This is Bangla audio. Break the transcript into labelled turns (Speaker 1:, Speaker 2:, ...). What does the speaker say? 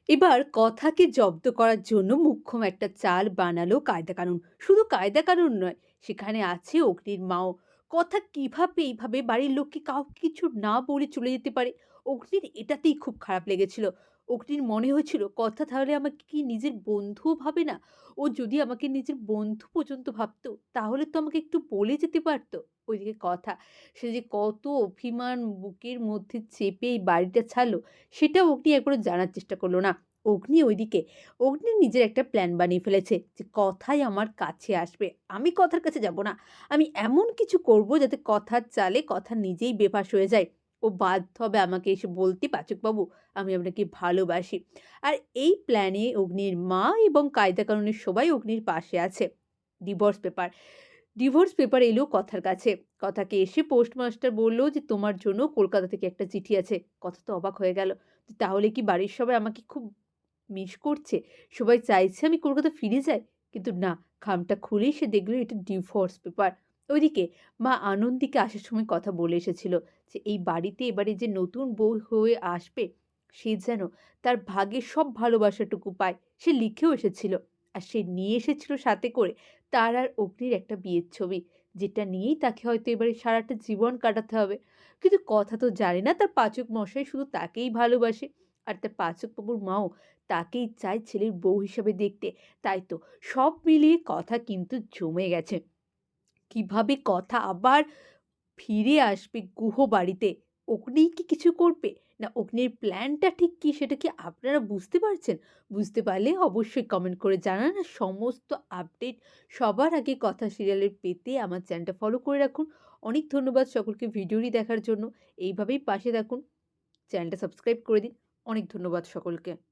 Speaker 1: এবার কথাকে জব্দ করার জন্য মোক্ষম একটা চাল বানালো কায়দা-কানুন। শুধু কায়দা-কানুন নয়, সেখানে আছে অগ্নির মাও। কথা কিভাবে এইভাবে বাড়ির লোককে কাউকে কিছু না বলে চলে যেতে পারে? অগ্নির এটাতেই খুব খারাপ লেগেছিল। অগ্নির মনে হয়েছিল কথা তাহলে আমাকে কি নিজের বন্ধুও ভাবে না? ও যদি আমাকে নিজের বন্ধু পর্যন্ত ভাবতো, তাহলে তো আমাকে একটু বলে যেতে পারত। ওইদিকে কথা, সে যে কত অভিমান বুকের মধ্যে চেপে এই বাড়িটা ছাড়লো, সেটাও অগ্নি একবারও জানার চেষ্টা করল না। অগ্নি ওইদিকে, অগ্নি নিজের একটা প্ল্যান বানিয়ে ফেলেছে যে কথাই আমার কাছে আসবে। আমি কথার কাছে যাব না। আমি এমন কিছু করব যাতে কথার চালে কথা নিজেই বেফাঁস হয়ে যায়। ও বাধ্য হবে আমাকে এসে বলতে, "পাচকবাবু, আমি আপনাকে ভালোবাসি।" আর এই প্ল্যানে অগ্নির মা এবং কায়দা কানুনের সবাই অগ্নির পাশে আছে। Divorce paper. ডিভোর্স পেপার এলো কথার কাছে। কথাকে এসে পোস্টমাস্টার বলল যে, "তোমার জন্য কলকাতা থেকে একটা চিঠি আছে।" কথা তো অবাক হয়ে গেল। তাহলে কি বাড়ির সবাই আমাকে খুব মিস করছে? সবাই চাইছে আমি কলকাতা ফিরে যাই? কিন্তু না, খামটা খুলেই সে দেখল এটা ডিভোর্স পেপার। ওইদিকে মা আনন্দিকে আসার সময় কথা বলে এসেছিল যে, এই বাড়িতে এবারে যে নতুন বউ হয়ে আসবে, সে যেন তার ভাগের সব ভালোবাসাটুকু পায়। সে লিখেও এসেছিল। আর সে নিয়ে এসেছিল সাথে করে তার আর অগ্নির একটা বিয়ের ছবি। যেটা নিয়েই তাকে হয়তো এবারে সারাটা জীবন কাটাতে হবে। কিন্তু কথা তো জানে না তার পাচক মশাই শুধু তাকেই ভালোবাসে। আর তার পাচক বাবুর মাও তাকেই চায় ছেলের বউ হিসেবে দেখতে। তাই তো সব মিলিয়ে কথা কিন্তু জমে গেছে। কিভাবে কথা আবার ফিরে আসবে গুহবাড়িতে? অগ্নিই কি কিছু করবে? না অগ্নির প্ল্যানটা ঠিক কি সেটা কি আপনারা বুঝতে পারছেন? বুঝতে পারলে অবশ্যই কমেন্ট করে জানান। আর সমস্ত আপডেট সবার আগে কথা সিরিয়ালের পেতে আমার চ্যানেলটা ফলো করে রাখুন। অনেক ধন্যবাদ সকলকে ভিডিওটি দেখার জন্য। এইভাবেই পাশে থাকুন। চ্যানেলটা সাবস্ক্রাইব করে দিন। অনেক ধন্যবাদ সকলকে।